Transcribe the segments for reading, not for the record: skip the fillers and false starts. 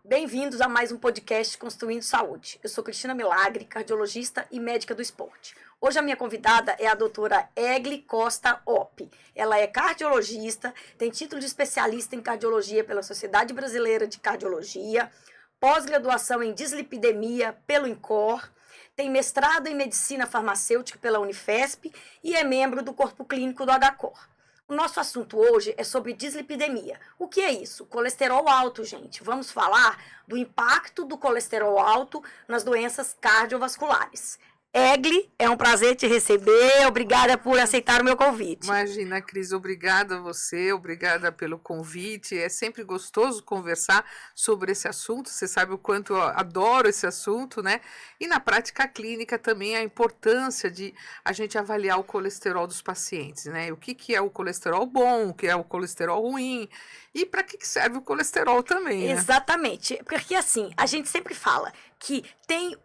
Bem-vindos a mais um podcast Construindo Saúde. Eu sou Cristina Milagre, cardiologista e médica do esporte. Hoje a minha convidada é a doutora Egli Costa Opp. Ela é cardiologista, tem título de especialista em cardiologia pela Sociedade Brasileira de Cardiologia, pós-graduação em dislipidemia pelo INCOR, tem mestrado em medicina farmacêutica pela Unifesp e é membro do corpo clínico do HCOR. O nosso assunto hoje é sobre dislipidemia. O que é isso? Colesterol alto, gente. Vamos falar do impacto do colesterol alto nas doenças cardiovasculares. Egli, é um prazer te receber. Obrigada por aceitar o meu convite. Imagina, Cris, obrigada a você, obrigada pelo convite. É sempre gostoso conversar sobre esse assunto. Você sabe o quanto eu adoro esse assunto, né? E na prática clínica também a importância de a gente avaliar o colesterol dos pacientes, né? O que é o colesterol bom, o que é o colesterol ruim e para que serve o colesterol também, né? Exatamente, porque assim, a gente sempre fala que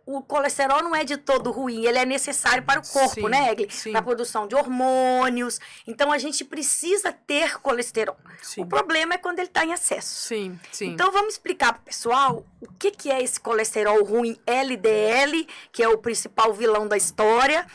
o colesterol não é de todo ruim, ele é necessário para o corpo, Sim, né, Egli? sim. Para a produção de hormônios, então a gente precisa ter colesterol. Sim. O problema é quando ele está em excesso. Sim, sim. Então vamos explicar para o pessoal o que é esse colesterol ruim LDL, que é o principal vilão da história,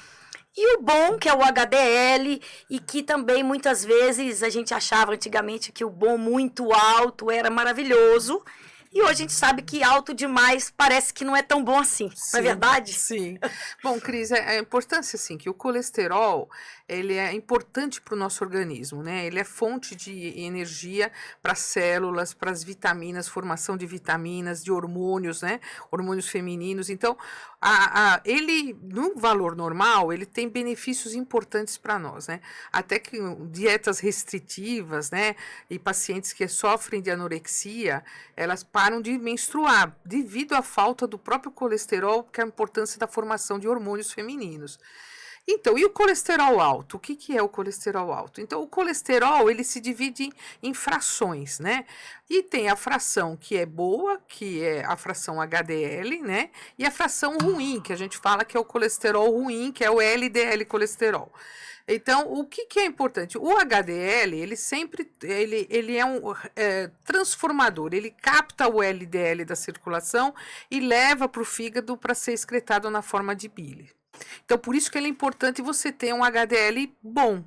e o bom, que é o HDL, e que também muitas vezes a gente achava antigamente que o bom muito alto era maravilhoso. E hoje a gente sabe que alto demais parece que não é tão bom assim, não é verdade? Sim. Bom, Cris, a importância, assim, que o colesterol, ele é importante para o nosso organismo, né? Ele é fonte de energia para as células, para as vitaminas, formação de vitaminas, de hormônios, né? Hormônios femininos. Então, ele, no valor normal, ele tem benefícios importantes para nós, né? Até que dietas restritivas, né? E pacientes que sofrem de anorexia, elas param de menstruar devido à falta do próprio colesterol, que é a importância da formação de hormônios femininos. Então, e o colesterol alto? O que é o colesterol alto? Então, o colesterol, ele se divide em frações, né? E tem a fração que é boa, que é a fração HDL, né? E a fração ruim, que a gente fala que é o colesterol ruim, que é o LDL colesterol. Então, o que é importante? O HDL, ele é um transformador, ele capta o LDL da circulação e leva para o fígado para ser excretado na forma de bile. Então, por isso que ele é importante você ter um HDL bom.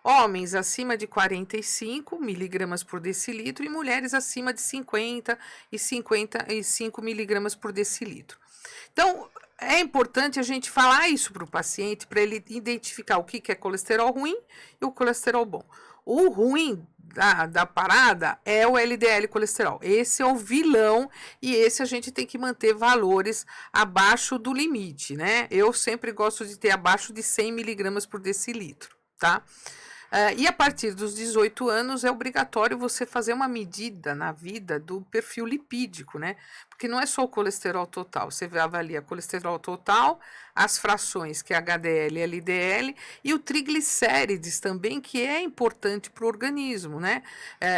Homens acima de 45 miligramas por decilitro e mulheres acima de 50 e 55 miligramas por decilitro. Então, é importante a gente falar isso para o paciente, para ele identificar o que é colesterol ruim e o colesterol bom. O ruim da parada é o LDL colesterol. Esse é o vilão e esse a gente tem que manter valores abaixo do limite, né? Eu sempre gosto de ter abaixo de 100 miligramas por decilitro, tá? E a partir dos 18 anos é obrigatório você fazer uma medida na vida do perfil lipídico, né? Porque não é só o colesterol total, você avalia colesterol total, as frações, que é HDL e LDL, e o triglicérides também, que é importante para o organismo, né?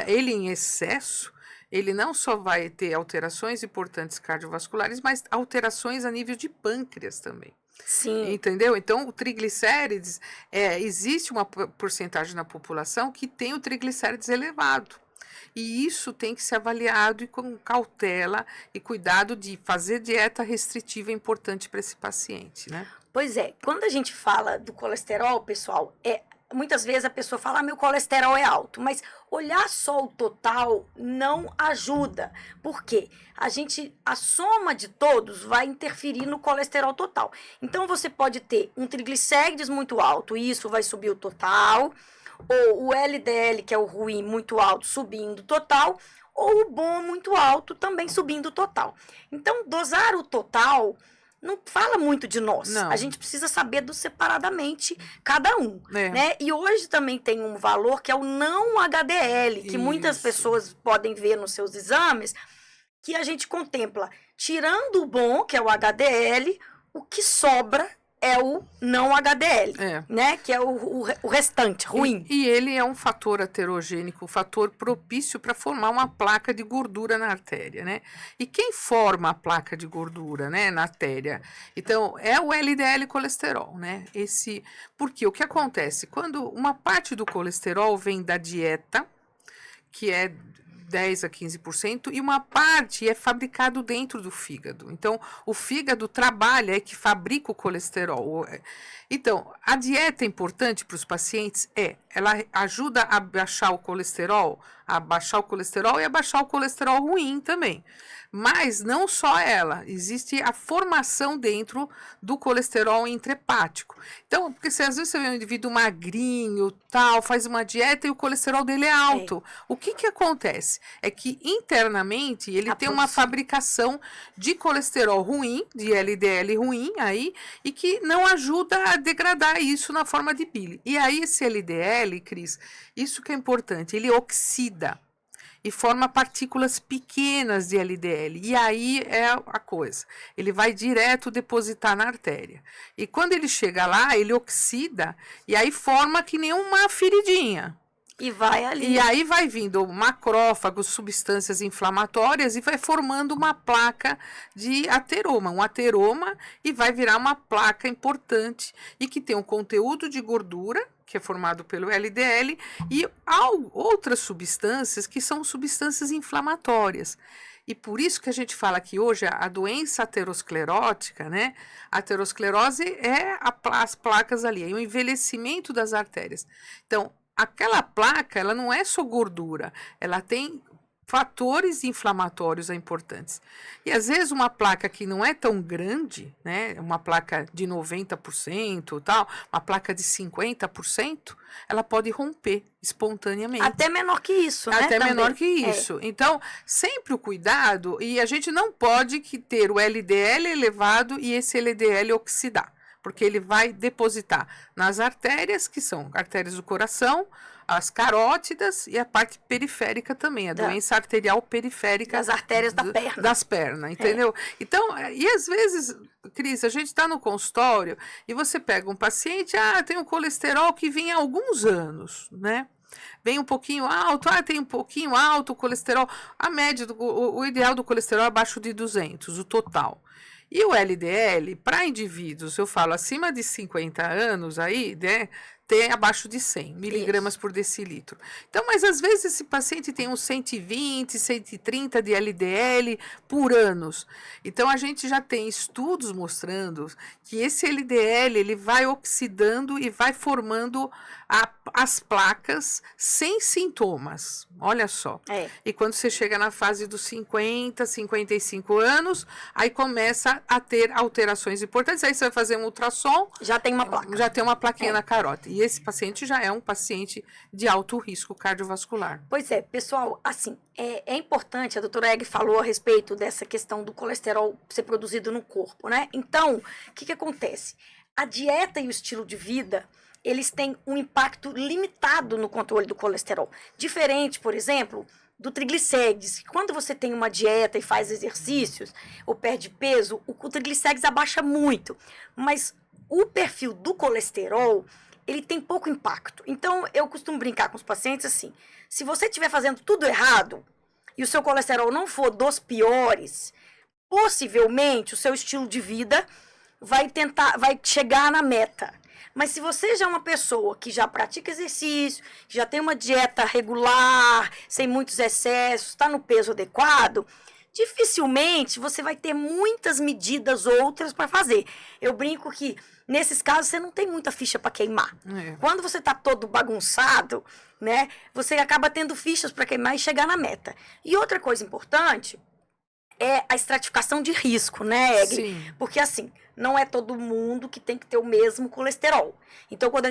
Ele em excesso, ele não só vai ter alterações importantes cardiovasculares, mas alterações a nível de pâncreas também. Sim. Entendeu? Então, o triglicérides, existe uma porcentagem na população que tem o triglicérides elevado. E isso tem que ser avaliado e com cautela e cuidado de fazer dieta restritiva é importante para esse paciente, né? Pois é, quando a gente fala do colesterol, pessoal, muitas vezes a pessoa fala, meu colesterol é alto, mas olhar só o total não ajuda, porque a soma de todos vai interferir no colesterol total. Então você pode ter um triglicérides muito alto, e isso vai subir o total, ou o LDL, que é o ruim, muito alto, subindo o total, ou o bom muito alto, também subindo o total. Então, dosar o total não fala muito de nós. Não. A gente precisa saber separadamente cada um, É. né? E hoje também tem um valor que é o não HDL, que muitas Isso. pessoas podem ver nos seus exames, que a gente contempla, tirando o bom, que é o HDL, o que sobra é o não HDL, né? Que é o restante, ruim. E ele é um fator aterogênico, um fator propício para formar uma placa de gordura na artéria, né? E quem forma a placa de gordura, né, na artéria? Então, é o LDL colesterol, né? Porque o que acontece? Quando uma parte do colesterol vem da dieta, que é 10 a 15%, e uma parte é fabricado dentro do fígado. Então, o fígado trabalha, é que fabrica o colesterol. Então, a dieta é importante para os pacientes? Ela ajuda a baixar o colesterol, e a baixar o colesterol ruim também. Mas não só ela, existe a formação dentro do colesterol intrahepático. Então, porque se às vezes você vê um indivíduo magrinho, tal, faz uma dieta e o colesterol dele é alto. O que acontece? É que internamente ele tem uma fabricação de colesterol ruim, de LDL ruim aí, e que não ajuda a degradar isso na forma de bile. E aí esse LDL, Cris, isso que é importante, ele oxida e forma partículas pequenas de LDL. E aí é a coisa. Ele vai direto depositar na artéria. E quando ele chega lá, ele oxida e aí forma que nem uma feridinha. E vai ali. E aí vai vindo macrófagos, substâncias inflamatórias e vai formando uma placa de ateroma. Um ateroma e vai virar uma placa importante e que tem um conteúdo de gordura, que é formado pelo LDL, e outras substâncias que são substâncias inflamatórias. E por isso que a gente fala que hoje a doença aterosclerótica, né? A aterosclerose é as placas ali, é o envelhecimento das artérias. Então, aquela placa, ela não é só gordura, ela tem fatores inflamatórios importantes. E às vezes uma placa que não é tão grande, né, uma placa de 90%, tal, uma placa de 50%, ela pode romper espontaneamente. Até menor que isso, né? Até também. menor que isso. Então, sempre o cuidado, e a gente não pode ter o LDL elevado e esse LDL oxidar, porque ele vai depositar nas artérias, que são artérias do coração, as carótidas e a parte periférica também, a doença arterial periférica. Das artérias da perna. Das pernas, entendeu? Então, e às vezes, Cris, a gente está no consultório e você pega um paciente, tem um colesterol que vem há alguns anos, né? Vem um pouquinho alto, tem um pouquinho alto o colesterol. A média, o ideal do colesterol é abaixo de 200, o total. E o LDL, para indivíduos, eu falo, acima de 50 anos aí, né? Tem abaixo de 100 miligramas por decilitro. Então, mas às vezes esse paciente tem uns 120, 130 de LDL por anos. Então, a gente já tem estudos mostrando que esse LDL, ele vai oxidando e vai formando as placas sem sintomas. Olha só. E quando você chega na fase dos 50, 55 anos, aí começa a ter alterações importantes. Aí você vai fazer um ultrassom. Já tem uma placa. Já tem uma plaquinha na carótida. E esse paciente já é um paciente de alto risco cardiovascular. Pois é, pessoal, assim, é importante, a doutora Egg falou a respeito dessa questão do colesterol ser produzido no corpo, né? Então, o que acontece? A dieta e o estilo de vida, eles têm um impacto limitado no controle do colesterol. Diferente, por exemplo, do triglicérides. Quando você tem uma dieta e faz exercícios ou perde peso, o triglicérides abaixa muito. Mas o perfil do colesterol, ele tem pouco impacto. Então, eu costumo brincar com os pacientes assim, se você estiver fazendo tudo errado e o seu colesterol não for dos piores, possivelmente o seu estilo de vida vai chegar na meta. Mas se você já é uma pessoa que já pratica exercício, que já tem uma dieta regular, sem muitos excessos, está no peso adequado, dificilmente você vai ter muitas medidas outras para fazer. Eu brinco que, nesses casos, você não tem muita ficha para queimar. Quando você está todo bagunçado, né, você acaba tendo fichas para queimar e chegar na meta. E outra coisa importante é a estratificação de risco, né, Egli? Sim. Porque, assim, não é todo mundo que tem que ter o mesmo colesterol. Então, quando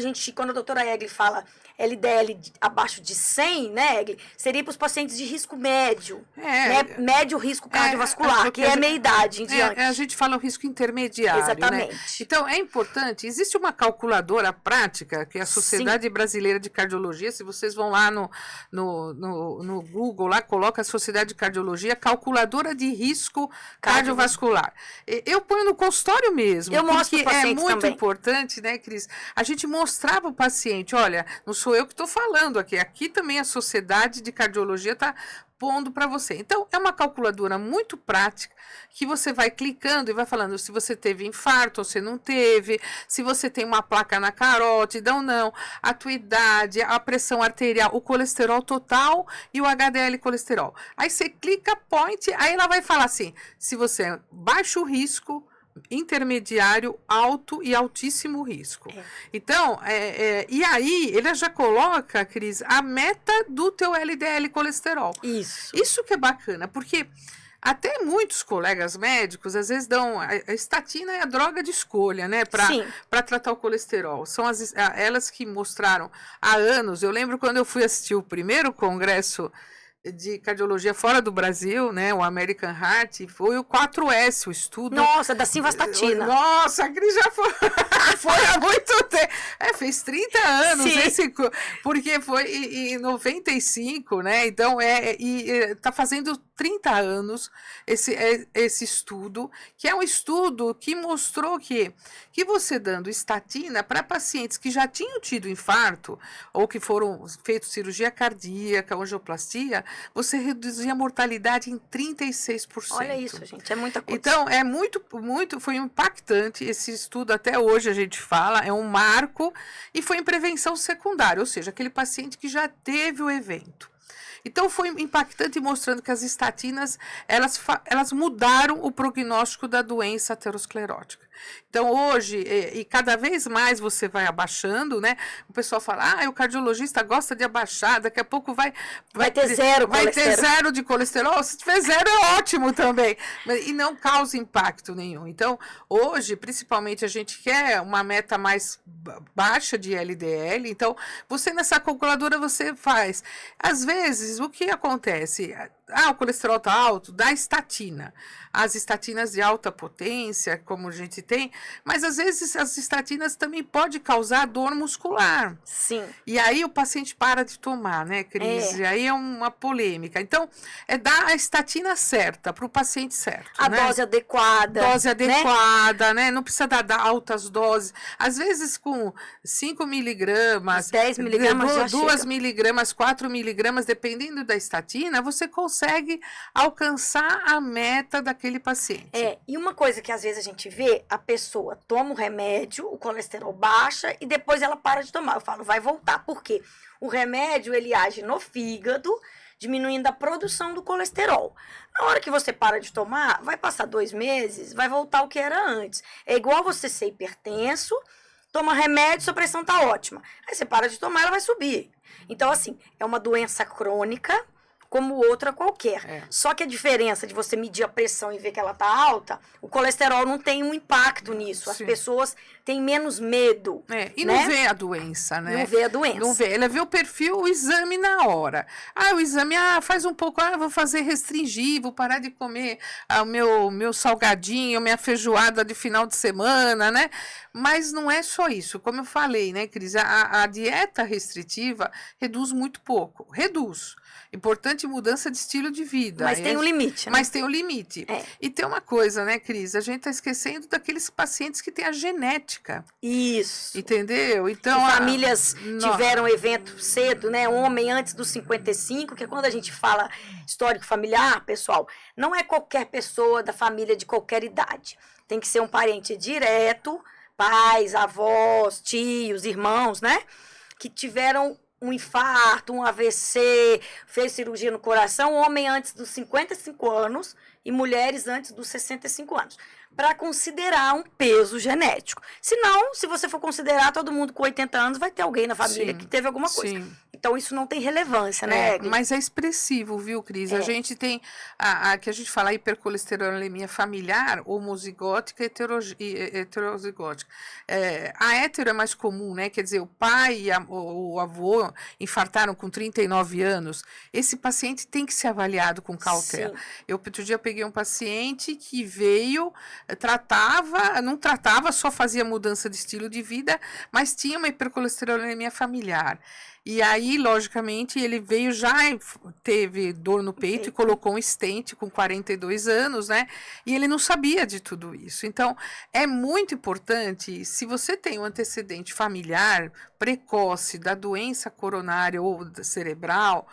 a doutora Egli fala LDL abaixo de 100, né, Egli, seria para os pacientes de risco médio, né, médio risco cardiovascular, que é a meia idade em diante. A gente fala o risco intermediário, exatamente. Né? Então, é importante, existe uma calculadora prática, que é a Sociedade Brasileira de Cardiologia, se vocês vão lá no Google, lá coloca a Sociedade de Cardiologia, calculadora de risco cardiovascular. Eu ponho no consultório Sério mesmo. Eu mostro porque pros é pacientes muito também. importante, né, Cris? A gente mostrar para o paciente, olha, não sou eu que estou falando aqui. Aqui também a Sociedade de Cardiologia está pondo para você. Então, é uma calculadora muito prática que você vai clicando e vai falando se você teve infarto ou se não teve, se você tem uma placa na carótida ou não, a tua idade, a pressão arterial, o colesterol total e o HDL colesterol. Aí você clica point, aí ela vai falar assim, se você é baixo risco, intermediário, alto e altíssimo risco. Então, e aí ele já coloca, Cris, a meta do teu LDL colesterol. Isso que é bacana, porque até muitos colegas médicos às vezes dão a estatina é a droga de escolha, né, para tratar o colesterol. São elas que mostraram há anos. Eu lembro quando eu fui assistir o primeiro congresso de cardiologia fora do Brasil, né, o American Heart, foi o 4S, o estudo. Nossa, da simvastatina. Nossa, a Cris já foi, foi há muito tempo. Fez 30 anos, porque foi em 95, né, então tá fazendo 30 anos esse estudo, que é um estudo que mostrou que você dando estatina para pacientes que já tinham tido infarto ou que foram feitos cirurgia cardíaca, angioplastia, você reduzia a mortalidade em 36%. Olha isso, gente, é muita coisa. Então, foi impactante esse estudo, até hoje a gente fala, é um marco, e foi em prevenção secundária, ou seja, aquele paciente que já teve o evento. Então, foi impactante mostrando que as estatinas, elas mudaram o prognóstico da doença aterosclerótica. Então, hoje, e cada vez mais você vai abaixando, né? O pessoal fala, o cardiologista gosta de abaixar, daqui a pouco vai ter zero vai ter zero de colesterol. Se tiver zero, é ótimo também. E não causa impacto nenhum. Então, hoje, principalmente, a gente quer uma meta mais baixa de LDL. Então, você nessa calculadora, você faz. Às vezes, o que acontece? O colesterol está alto, dá estatina. As estatinas de alta potência, como a gente tem, mas às vezes as estatinas também podem causar dor muscular. Sim. E aí o paciente para de tomar, né, Cris? E aí é uma polêmica. Então, dar a estatina certa para o paciente certo. A dose adequada. Dose adequada, né? Não precisa dar altas doses. Às vezes com 5 miligramas, 10 miligramas já 2 chega. miligramas, 4 miligramas, dependendo da estatina, você consegue alcançar a meta daquele paciente. E uma coisa que às vezes a gente vê, a pessoa toma o remédio, o colesterol baixa e depois ela para de tomar. Eu falo, vai voltar. Por quê? O remédio, ele age no fígado, diminuindo a produção do colesterol. Na hora que você para de tomar, vai passar 2 meses, vai voltar ao que era antes. É igual você ser hipertenso, toma remédio, sua pressão tá ótima. Aí você para de tomar, ela vai subir. Então, assim, é uma doença crônica, como outra qualquer. Só que a diferença de você medir a pressão e ver que ela tá alta, o colesterol não tem um impacto nisso. As pessoas têm menos medo. E não vê a doença, né? Não vê a doença. Não vê. Ela vê o perfil, o exame na hora. O exame, faz um pouco, vou fazer restringir, vou parar de comer o meu salgadinho, minha feijoada de final de semana, né? Mas não é só isso. Como eu falei, né, Cris? A dieta restritiva reduz muito pouco. Reduz. Importante mudança de estilo de vida. Mas tem um limite, né? Mas tem um limite. E tem uma coisa, né, Cris? A gente está esquecendo daqueles pacientes que têm a genética. Isso. Entendeu? Então, famílias tiveram evento cedo, né? Homem antes dos 55, que é quando a gente fala histórico familiar, pessoal, não é qualquer pessoa da família de qualquer idade. Tem que ser um parente direto, pais, avós, tios, irmãos, né? Que tiveram um infarto, um AVC, fez cirurgia no coração, homem antes dos 55 anos e mulheres antes dos 65 anos, para considerar um peso genético. Senão, se você for considerar todo mundo com 80 anos, vai ter alguém na família que teve alguma coisa. Sim. Então, isso não tem relevância, né, Egli? Mas é expressivo, viu, Cris? A gente tem, que a gente fala hipercolesterolemia familiar, homozigótica e heterozigótica. A hétero é mais comum, né? Quer dizer, o pai e o avô infartaram com 39 anos. Esse paciente tem que ser avaliado com cautela. Outro dia eu peguei um paciente que veio, não tratava, só fazia mudança de estilo de vida, mas tinha uma hipercolesterolemia familiar. E aí, logicamente, ele veio já, teve dor no peito e colocou um stent com 42 anos, né? E ele não sabia de tudo isso. Então, é muito importante, se você tem um antecedente familiar precoce da doença coronária ou cerebral,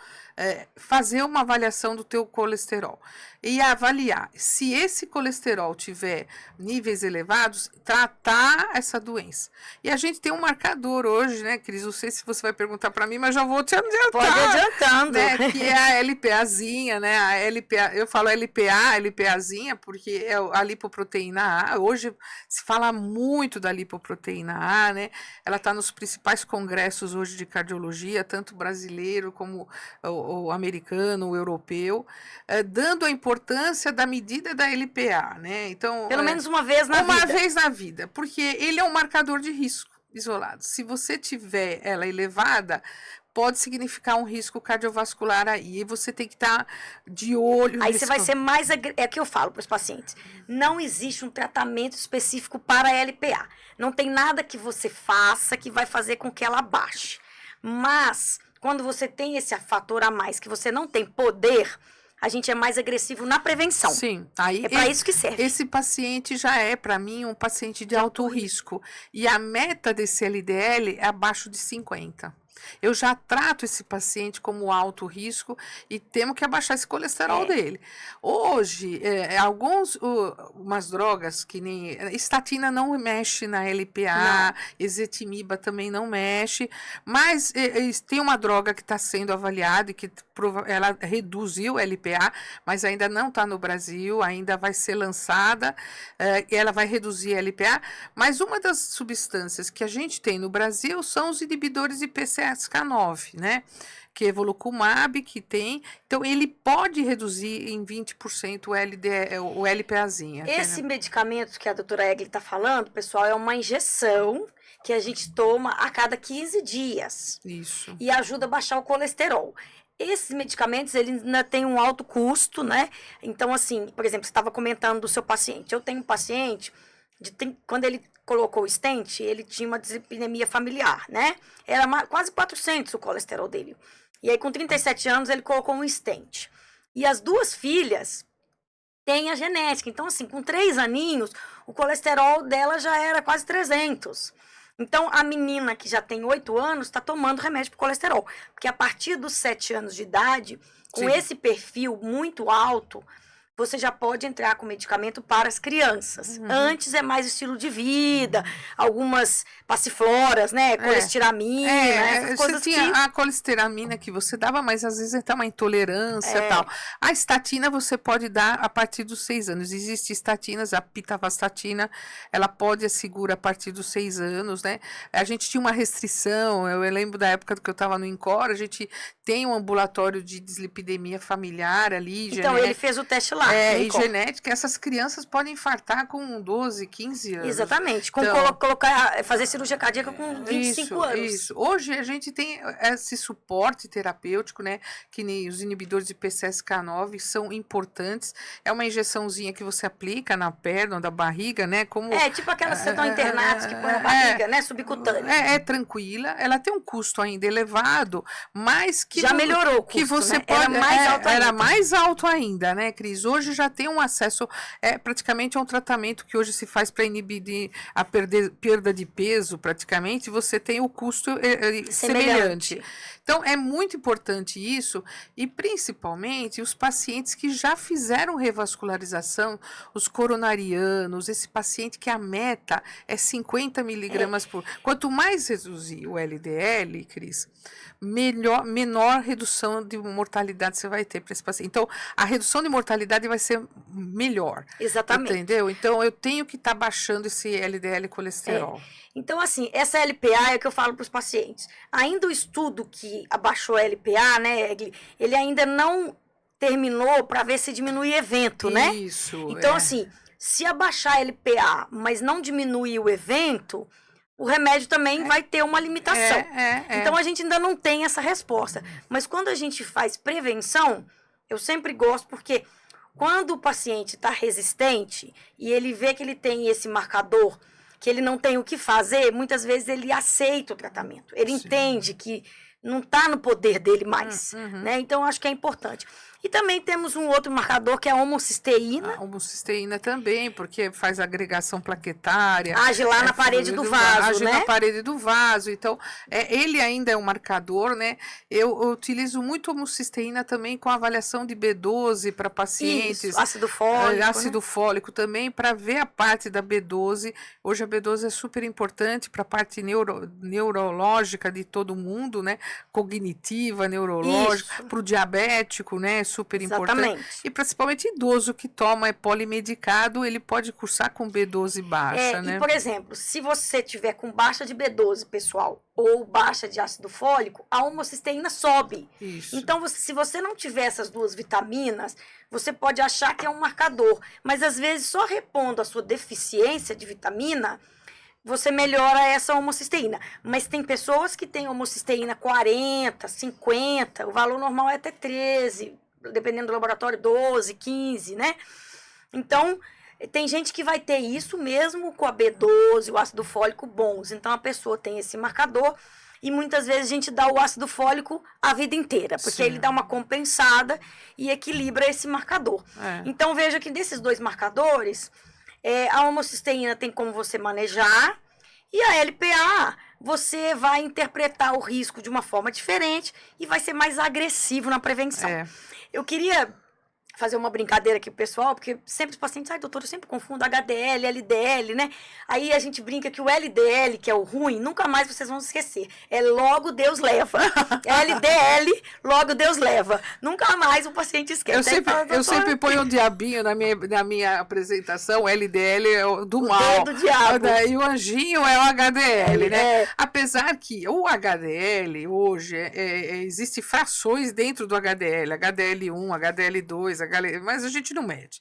fazer uma avaliação do teu colesterol e avaliar se esse colesterol tiver níveis elevados, tratar essa doença. E a gente tem um marcador hoje, né, Cris? Não sei se você vai perguntar para mim, mas já vou te adiantar. Pode adiantando. Né, que é a LPAzinha, né? A LPA, eu falo LPAzinha, porque é a lipoproteína A. Hoje se fala muito da lipoproteína A, né? Ela está nos principais congressos hoje de cardiologia, tanto brasileiro como o americano, o europeu, dando a importância da medida da LPA, né? Então, pelo menos uma vez na vida. Uma vez na vida, porque ele é um marcador de risco isolado. Se você tiver ela elevada, pode significar um risco cardiovascular aí, e você tem que estar de olho. Aí você vai ser mais... É o que eu falo para os pacientes. Não existe um tratamento específico para a LPA. Não tem nada que você faça que vai fazer com que ela baixe. Mas, quando você tem esse fator a mais, que você não tem poder, a gente é mais agressivo na prevenção. Sim. Aí, é para isso que serve. Esse paciente já é, para mim, um paciente de alto risco. E a meta desse LDL é abaixo de 50. Eu já trato esse paciente como alto risco e temos que abaixar esse colesterol dele. Hoje, umas drogas que nem... Estatina não mexe na LPA, ezetimiba também não mexe, mas tem uma droga que está sendo avaliada e que ela reduziu o LPA, mas ainda não está no Brasil, ainda vai ser lançada, e ela vai reduzir a LPA, mas uma das substâncias que a gente tem no Brasil são os inibidores de PCSK9, né? Que é evolucumab, que tem. Então, ele pode reduzir em 20% o LPAzinha. Esse medicamento que a doutora Egli está falando, pessoal, é uma injeção que a gente toma a cada 15 dias. Isso. E ajuda a baixar o colesterol. Esses medicamentos, eles ainda têm um alto custo, né? Então, assim, por exemplo, você estava comentando do seu paciente. Eu tenho um paciente, quando ele colocou o stent, ele tinha uma dislipidemia familiar, né? Era quase 400 o colesterol dele. E aí, com 37 anos, ele colocou um stent. E as duas filhas têm a genética. Então, assim, com 3 aninhos, o colesterol dela já era quase 300. Então, a menina que já tem 8 anos está tomando remédio para colesterol. Porque a partir dos 7 anos de idade, com esse perfil muito alto, você já pode entrar com medicamento para as crianças. Uhum. Antes é mais estilo de vida, algumas passifloras, né? Colestiramina, essas coisas você tinha a colesteramina que você dava, mas às vezes tem uma intolerância e tal. A estatina você pode dar a partir dos 6 anos. Existem estatinas, a pitavastatina, ela pode assegurar a partir dos 6 anos, né? A gente tinha uma restrição, eu lembro da época que eu estava no INCOR, a gente tem um ambulatório de dislipidemia familiar ali. Então, ele fez o teste lá. E genética, essas crianças podem infartar com 12, 15 anos. Exatamente, então, fazer cirurgia cardíaca com 25 anos. Isso. Hoje a gente tem esse suporte terapêutico, né? Que nem os inibidores de PCSK9 são importantes. É uma injeçãozinha que você aplica na perna, da barriga, né? Como, tipo aquelas que estão internadas que põe na barriga, né? Subcutânea. É tranquila, ela tem um custo ainda elevado, mas que... Já melhorou o custo, que você né? pode, Era mais alto ainda, né, Cris? Hoje já tem um acesso, praticamente é um tratamento que hoje se faz para inibir a perda de peso, praticamente, você tem o custo semelhante. Então, é muito importante isso, e principalmente os pacientes que já fizeram revascularização, os coronarianos, esse paciente que a meta é 50 miligramas por... Quanto mais reduzir o LDL, Cris, menor redução de mortalidade você vai ter para esse paciente. Então, a redução de mortalidade vai ser melhor. Exatamente. Entendeu? Então, eu tenho que estar baixando esse LDL colesterol. Então, assim, essa LPA é o que eu falo para os pacientes. Ainda o estudo que abaixou a LPA, né, ele ainda não terminou para ver se diminui evento, né? Isso. Então, assim, se abaixar a LPA, mas não diminuir o evento, o remédio também vai ter uma limitação. Então, a gente ainda não tem essa resposta. Mas quando a gente faz prevenção, eu sempre gosto, porque quando o paciente está resistente e ele vê que ele tem esse marcador, que ele não tem o que fazer, muitas vezes ele aceita o tratamento. Ele entende que não está no poder dele mais, Uhum. né? Então, eu acho que é importante. E também temos um outro marcador, que é a homocisteína. A homocisteína também, porque faz agregação plaquetária. Age lá na parede do vaso, age né? na parede do vaso. Então, ele ainda é um marcador, né? Eu utilizo muito homocisteína também com avaliação de B12 para pacientes. Isso, ácido fólico, ácido fólico também, para ver a parte da B12. Hoje a B12 é super importante para a parte neurológica de todo mundo, né? Cognitiva, neurológica, para o diabético, né? Super importante. Exatamente. E principalmente idoso que toma polimedicado, ele pode cursar com B12 baixa, né? E, por exemplo, se você tiver com baixa de B12, pessoal, ou baixa de ácido fólico, a homocisteína sobe. Isso. Então, se você não tiver essas duas vitaminas, você pode achar que é um marcador. Mas, às vezes, só repondo a sua deficiência de vitamina, você melhora essa homocisteína. Mas tem pessoas que têm homocisteína 40, 50, o valor normal é até 13, dependendo do laboratório, 12, 15, né? Então, tem gente que vai ter isso mesmo com a B12, o ácido fólico bons. Então, a pessoa tem esse marcador e muitas vezes a gente dá o ácido fólico a vida inteira, porque ele dá uma compensada e equilibra esse marcador. Então, veja que desses dois marcadores, a homocisteína tem como você manejar e a LPA você vai interpretar o risco de uma forma diferente e vai ser mais agressivo na prevenção. Eu queria fazer uma brincadeira aqui pro pessoal, porque sempre os pacientes, doutor, eu sempre confundo HDL, LDL, né? Aí a gente brinca que o LDL, que é o ruim, nunca mais vocês vão esquecer. É logo Deus leva. LDL, logo Deus leva. Nunca mais o paciente esquece. Eu sempre ponho um diabinho na minha apresentação, LDL é do mal. Dedo do diabo. E o anjinho é o HDL, né? Apesar que o HDL, hoje, existem frações dentro do HDL. HDL1, HDL2, mas a gente não mede.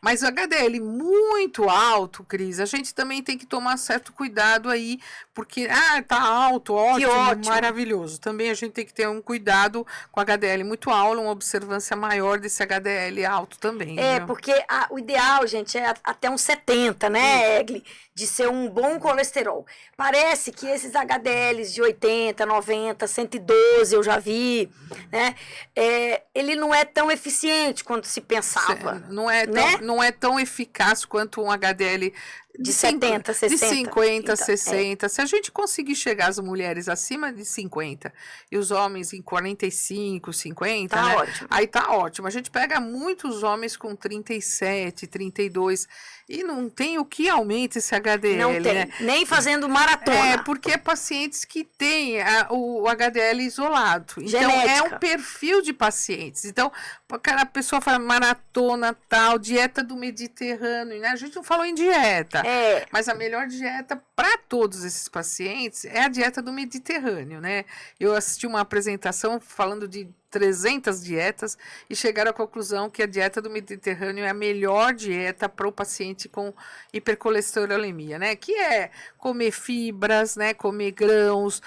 Mas o HDL muito alto, Cris, a gente também tem que tomar certo cuidado aí, porque, tá alto, ótimo, maravilhoso. Também a gente tem que ter um cuidado com HDL muito alto, uma observância maior desse HDL alto também. Porque o ideal, gente, é até uns 70, né, Egli? De ser um bom colesterol. Parece que esses HDLs de 80, 90, 112, eu já vi, né? Ele não é tão eficiente quanto se pensava. Não é tão eficaz quanto um HDL de 70, 60. De 50, então, 60. Se a gente conseguir chegar as mulheres acima de 50 e os homens em 45, 50, tá, né? Ótimo. Aí tá ótimo. A gente pega muitos homens com 37, 32 e não tem o que aumente esse HDL, não tem, né? Nem fazendo maratona. Porque é pacientes que têm o HDL isolado. Então, genética. É um perfil de pacientes. Então, a pessoa fala maratona, tal, dieta do Mediterrâneo, né? A gente não falou em dieta. Mas a melhor dieta para todos esses pacientes é a dieta do Mediterrâneo, né? Eu assisti uma apresentação falando de 300 dietas e chegaram à conclusão que a dieta do Mediterrâneo é a melhor dieta para o paciente com hipercolesterolemia, né? Que é comer fibras, né? Comer grãos,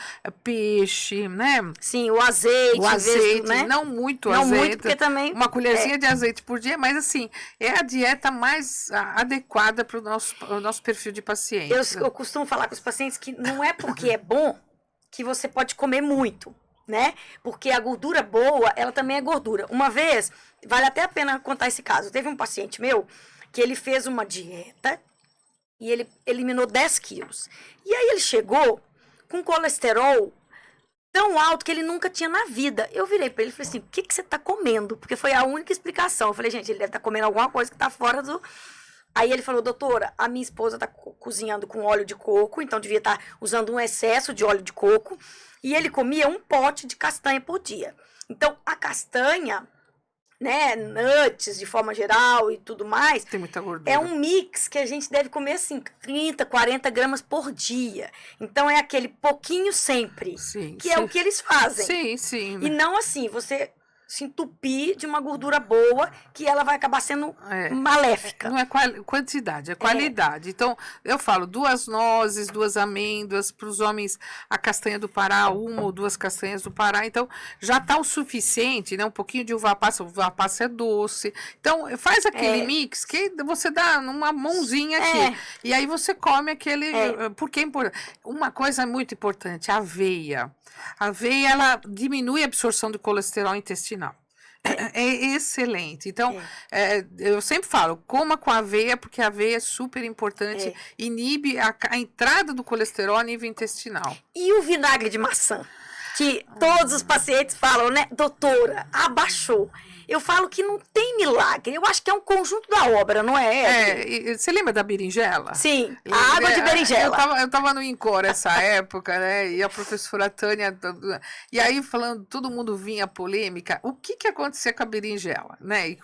peixe, né? Sim, o azeite, né? Não muito não azeite. Muito, porque também uma colherzinha de azeite por dia, mas assim, é a dieta mais adequada para o nosso perfil de paciente. Eu costumo falar com os pacientes que não é porque é bom que você pode comer muito, né? Porque a gordura boa, ela também é gordura. Uma vez, vale até a pena contar esse caso. Teve um paciente meu que ele fez uma dieta e ele eliminou 10 quilos. E aí ele chegou com colesterol tão alto que ele nunca tinha na vida. Eu virei pra ele e falei assim, o que você tá comendo? Porque foi a única explicação. Eu falei, gente, ele deve estar comendo alguma coisa que tá fora do... Aí ele falou, doutora, a minha esposa tá cozinhando com óleo de coco, então devia estar usando um excesso de óleo de coco. E ele comia um pote de castanha por dia. Então, a castanha, né, nuts de forma geral e tudo mais, tem muita gordura. É um mix que a gente deve comer assim, 30, 40 gramas por dia. Então, é aquele pouquinho sempre, sim, que é o que eles fazem. Sim. E não assim, você se entupir de uma gordura boa, que ela vai acabar sendo maléfica. Não é quantidade, é qualidade. Então, eu falo 2 nozes, 2 amêndoas, para os homens a castanha do Pará, 1 ou 2 castanhas do Pará. Então, já está o suficiente, né? Um pouquinho de uva passa é doce. Então, faz aquele mix que você dá numa mãozinha aqui. E aí você come aquele... Porque é importante. Uma coisa muito importante, a aveia. A aveia, ela diminui a absorção do colesterol intestinal. É excelente. Então, eu sempre falo, coma com aveia, porque a aveia é super importante, inibe a entrada do colesterol a nível intestinal. E o vinagre de maçã? Que todos os pacientes falam, né? Doutora, abaixou. Eu falo que não tem milagre. Eu acho que é um conjunto da obra, não é? Você lembra da berinjela? Sim, a água de berinjela. Eu tava no INCOR essa época, né? E a professora Tânia... E aí, falando, todo mundo vinha polêmica. O que acontecia com a berinjela, né?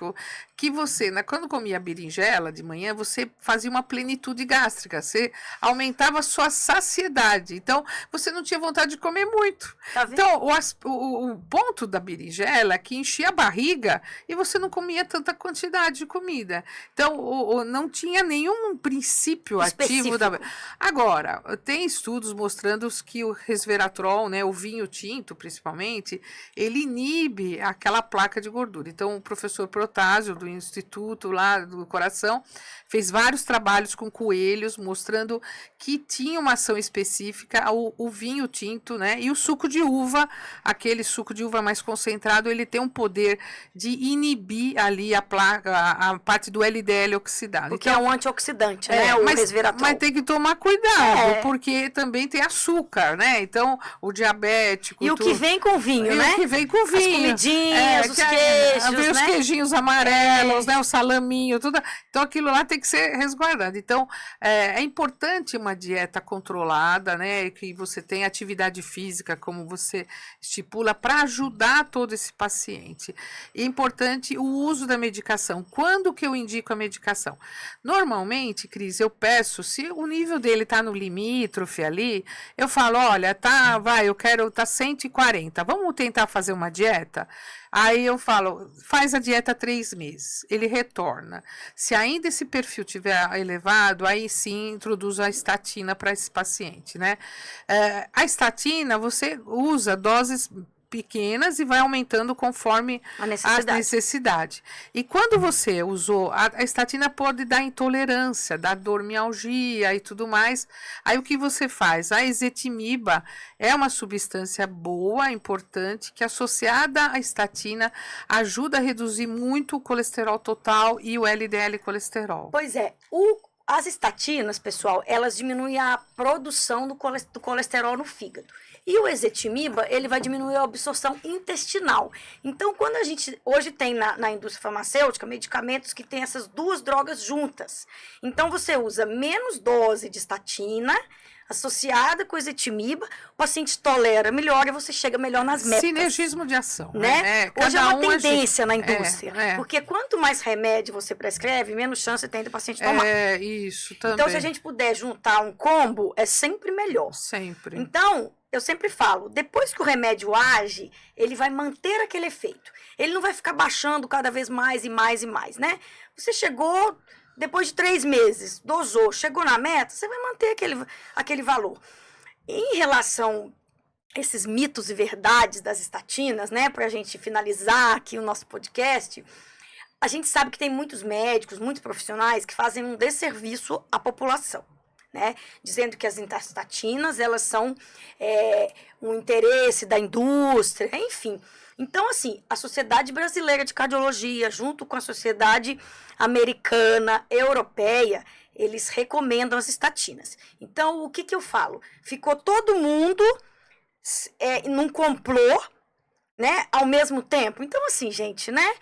Que você, né, quando comia a berinjela de manhã, você fazia uma plenitude gástrica. Você aumentava a sua saciedade. Então, você não tinha vontade de comer muito. Tá vendo? Então, o ponto da berinjela é que enchia a barriga e você não comia tanta quantidade de comida. Então, não tinha nenhum princípio ativo da... Agora, tem estudos mostrando que o resveratrol, né, o vinho tinto, principalmente, ele inibe aquela placa de gordura. Então, o professor Protásio, do Instituto lá do Coração, fez vários trabalhos com coelhos, mostrando que tinha uma ação específica, o vinho tinto, né, e o suco de uva, aquele suco de uva mais concentrado, ele tem um poder de inibir ali a parte do LDL oxidado. Porque então, é um antioxidante, né? O resveratrol. Mas tem que tomar cuidado, porque também tem açúcar, né? Então, o diabético... E o que vem com vinho, né? O que vem com vinho. As comidinhas, os queijos, vem os queijinhos amarelos, né? O salaminho, tudo. Então, aquilo lá tem que ser resguardado. Então, é importante uma dieta controlada, né? Que você tenha atividade física, como você estipula, para ajudar todo esse paciente. E é importante o uso da medicação. Quando que eu indico a medicação? Normalmente, Cris, eu peço, se o nível dele está no limítrofe ali, eu falo, olha, eu quero, tá 140, vamos tentar fazer uma dieta? Aí eu falo, faz a dieta 3 meses, ele retorna. Se ainda esse perfil tiver elevado, aí sim introduz a estatina para esse paciente, né? A estatina, você usa doses pequenas e vai aumentando conforme a necessidade. E quando você usou, a estatina pode dar intolerância, dar dormialgia e tudo mais. Aí o que você faz? A ezetimiba é uma substância boa, importante, que associada à estatina ajuda a reduzir muito o colesterol total e o LDL colesterol. Pois é, as estatinas, pessoal, elas diminuem a produção do colesterol no fígado. E o ezetimiba, ele vai diminuir a absorção intestinal. Então, quando a gente hoje tem na indústria farmacêutica medicamentos que tem essas 2 drogas juntas. Então, você usa menos dose de estatina associada com ezetimiba, o paciente tolera melhor e você chega melhor nas metas. Sinergismo de ação. Né? Hoje é uma tendência na indústria. Porque quanto mais remédio você prescreve, menos chance tem do paciente tomar. Isso também. Então, se a gente puder juntar um combo, é sempre melhor. Sempre. Então, eu sempre falo, depois que o remédio age, ele vai manter aquele efeito. Ele não vai ficar baixando cada vez mais e mais e mais, né? Você chegou, depois de 3 meses, dosou, chegou na meta, você vai manter aquele valor. Em relação a esses mitos e verdades das estatinas, né? Para a gente finalizar aqui o nosso podcast, a gente sabe que tem muitos médicos, muitos profissionais que fazem um desserviço à população. Né? Dizendo que as estatinas, elas são um interesse da indústria, enfim. Então, assim, a Sociedade Brasileira de Cardiologia, junto com a Sociedade Americana, Europeia, eles recomendam as estatinas. Então, o que eu falo? Ficou todo mundo num complô, né, ao mesmo tempo. Então, assim, gente, né,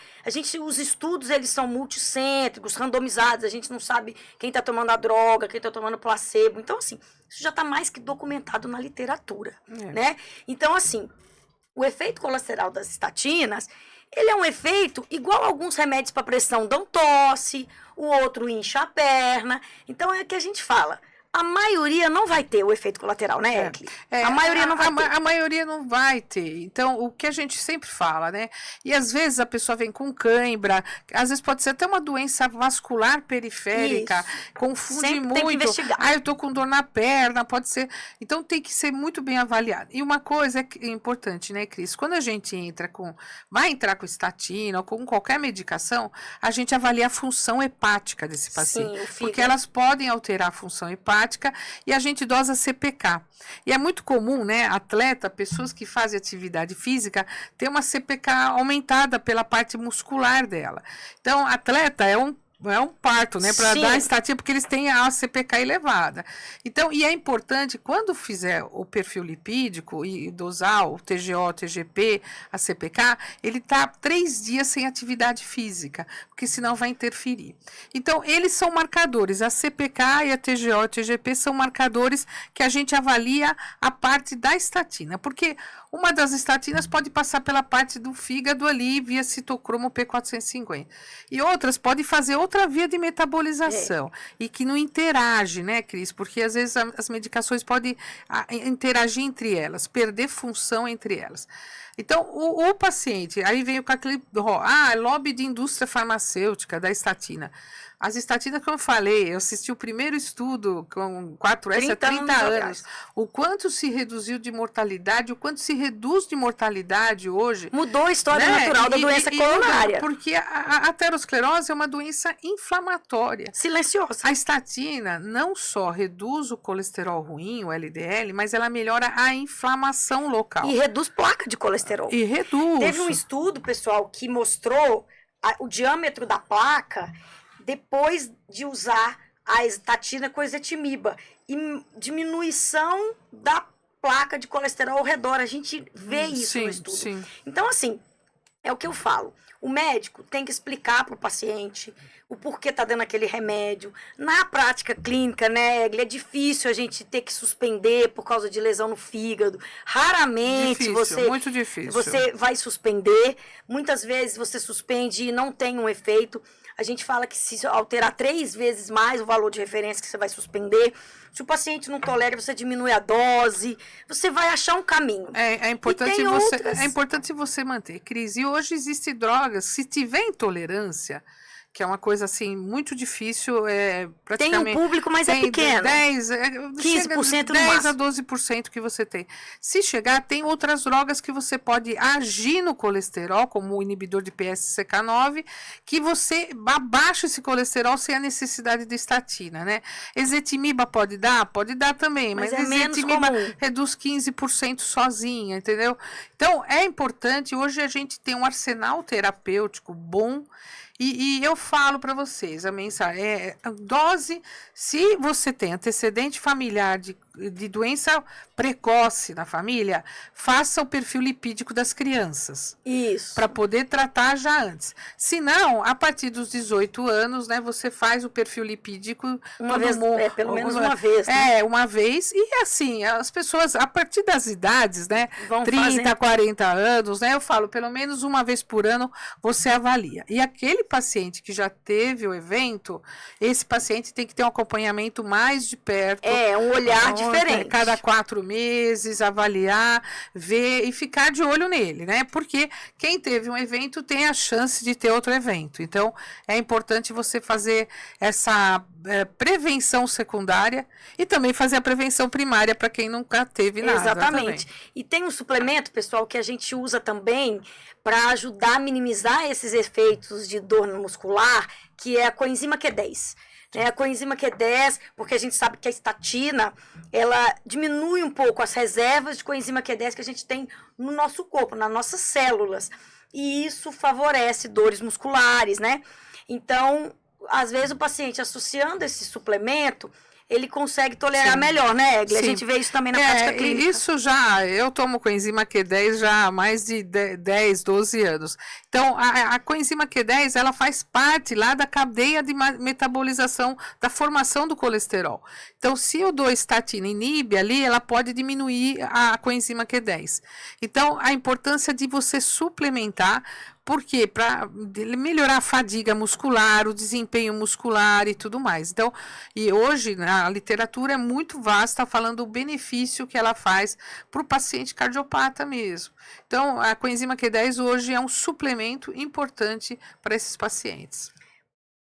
os estudos, eles são multicêntricos, randomizados, a gente não sabe quem está tomando a droga, quem está tomando placebo. Então, assim, isso já está mais que documentado na literatura, né? Então, assim, o efeito colateral das estatinas, ele é um efeito igual a alguns remédios para pressão dão tosse, o outro incha a perna. Então, é que a gente fala, a maioria não vai ter o efeito colateral, né, Egli? A maioria não vai ter. A maioria não vai ter. Então, o que a gente sempre fala, né? E às vezes a pessoa vem com cãibra, às vezes pode ser até uma doença vascular periférica, confunde sempre muito. tem que investigar. Eu tô com dor na perna, pode ser. Então, tem que ser muito bem avaliado. E uma coisa é importante, né, Cris? Quando a gente vai entrar com estatina ou com qualquer medicação, a gente avalia a função hepática desse paciente. Sim, porque elas podem alterar a função hepática e a gente dosa CPK. E é muito comum, né, atleta, pessoas que fazem atividade física, ter uma CPK aumentada pela parte muscular dela. Então, atleta é um parto, né, para dar estatina, porque eles têm a CPK elevada. Então, e é importante, quando fizer o perfil lipídico e dosar o TGO, TGP, a CPK, ele tá 3 dias sem atividade física, porque senão vai interferir. Então, eles são marcadores, a CPK e a TGO e a TGP são marcadores que a gente avalia a parte da estatina, porque uma das estatinas pode passar pela parte do fígado ali, via citocromo P450. E outras podem fazer outra via de metabolização. E que não interage, né, Cris? Porque às vezes as medicações podem interagir entre elas, perder função entre elas. Então, o paciente, aí veio com aquele lobby de indústria farmacêutica, da estatina. As estatinas, como eu falei, eu assisti o primeiro estudo com 4S há 30 anos. O quanto se reduziu de mortalidade, o quanto se reduz de mortalidade hoje. Mudou a história natural da doença coronária. Porque a aterosclerose é uma doença inflamatória. Silenciosa. A estatina não só reduz o colesterol ruim, o LDL, mas ela melhora a inflamação local. E reduz placa de colesterol. E reduz. Teve um estudo, pessoal, que mostrou o diâmetro da placa depois de usar a estatina com ezetimiba e diminuição da placa de colesterol ao redor. A gente vê isso no estudo. Sim. Então, assim, é o que eu falo. O médico tem que explicar para o paciente o porquê tá dando aquele remédio. Na prática clínica, né, Egli, é difícil a gente ter que suspender por causa de lesão no fígado. Raramente muito difícil. Você vai suspender. Muitas vezes você suspende e não tem um efeito. A gente fala que se alterar 3 vezes mais o valor de referência que você vai suspender, se o paciente não tolera, você diminui a dose, você vai achar um caminho. É importante você manter, Cris. E hoje existem drogas, se tiver intolerância, que é uma coisa assim muito difícil, praticamente. Tem um público, mas é pequeno. 15% no 10 a máximo. 12% que você tem. Se chegar, tem outras drogas que você pode agir no colesterol, como o inibidor de PSCK9, que você abaixa esse colesterol sem a necessidade de estatina, né? Ezetimiba pode dar também, mas ezetimiba reduz 15% sozinha, entendeu? Então, é importante, hoje a gente tem um arsenal terapêutico bom. E eu falo para vocês, a mensagem dose, se você tem antecedente familiar de doença precoce na família, faça o perfil lipídico das crianças. Isso. Para poder tratar já antes. Se não, a partir dos 18 anos, né, você faz o perfil lipídico pelo menos uma vez. Né? Uma vez. E assim, as pessoas, a partir das idades, né, 30, 40 anos, né, eu falo, pelo menos uma vez por ano você avalia. E aquele paciente que já teve o evento, esse paciente tem que ter um acompanhamento mais de perto. Um olhar diferente. Cada 4 meses, avaliar, ver e ficar de olho nele, né? Porque quem teve um evento tem a chance de ter outro evento. Então, é importante você fazer essa prevenção secundária e também fazer a prevenção primária para quem nunca teve nada. Exatamente. Também. E tem um suplemento, pessoal, que a gente usa também para ajudar a minimizar esses efeitos de dor muscular, que é a coenzima Q10. A coenzima Q10, porque a gente sabe que a estatina, ela diminui um pouco as reservas de coenzima Q10 que a gente tem no nosso corpo, nas nossas células. E isso favorece dores musculares, né? Então, às vezes o paciente associando esse suplemento, ele consegue tolerar melhor, né, Egli? A gente vê isso também na prática clínica. Isso eu tomo coenzima Q10 já há mais de 10, 12 anos. Então, a coenzima Q10, ela faz parte lá da cadeia de metabolização, da formação do colesterol. Então, se eu dou estatina inibe ali, ela pode diminuir a coenzima Q10. Então, a importância de você suplementar. Por quê? Para melhorar a fadiga muscular, o desempenho muscular e tudo mais. Então, e hoje, a literatura é muito vasta falando o benefício que ela faz para o paciente cardiopata mesmo. Então, a coenzima Q10 hoje é um suplemento importante para esses pacientes.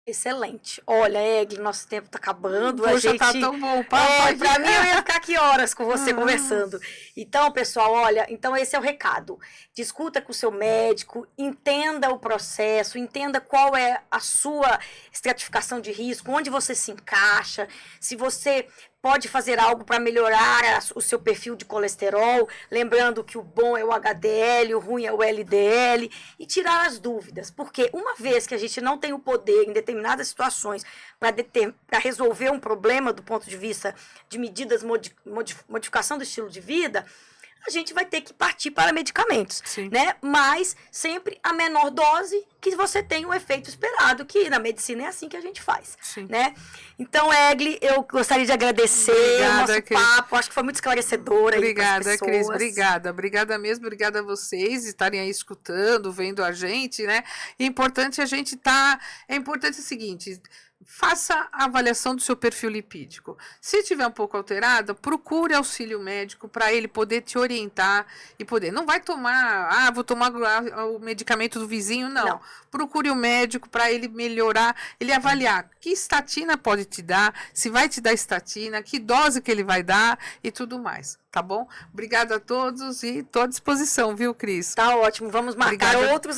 Excelente. Olha, Egli, nosso tempo tá acabando. A Hoje gente... tá tão bom, pra mim, eu ia ficar aqui horas com você Uhum. conversando. Então, pessoal, olha, então esse é o recado. Discuta com o seu médico, entenda o processo, entenda qual é a sua estratificação de risco, onde você se encaixa, se você pode fazer algo para melhorar o seu perfil de colesterol, lembrando que o bom é o HDL, o ruim é o LDL, e tirar as dúvidas, porque uma vez que a gente não tem o poder em determinadas situações para resolver um problema do ponto de vista de medidas, modificação do estilo de vida, a gente vai ter que partir para medicamentos, Sim. né? Mas sempre a menor dose que você tenha o efeito esperado, que na medicina é assim que a gente faz, Sim. né? Então, Egli, eu gostaria de agradecer Obrigada, o nosso Cris. papo, acho que foi muito esclarecedor aí para as Obrigada, pessoas. Cris, obrigada mesmo, obrigada a vocês estarem aí escutando, vendo a gente, né? É importante a gente é importante o seguinte, faça a avaliação do seu perfil lipídico. Se tiver um pouco alterado, procure auxílio médico para ele poder te orientar e poder. Não vai tomar, vou tomar o medicamento do vizinho, não. Procure o médico para ele melhorar, ele avaliar que estatina pode te dar, se vai te dar estatina, que dose que ele vai dar e tudo mais, tá bom? Obrigada a todos e estou à disposição, viu, Cris? Tá ótimo, vamos marcar outros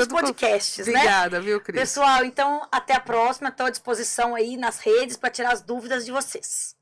podcasts, né? Obrigada, viu, Cris? Pessoal, então até a próxima, estou à disposição aí nas redes para tirar as dúvidas de vocês.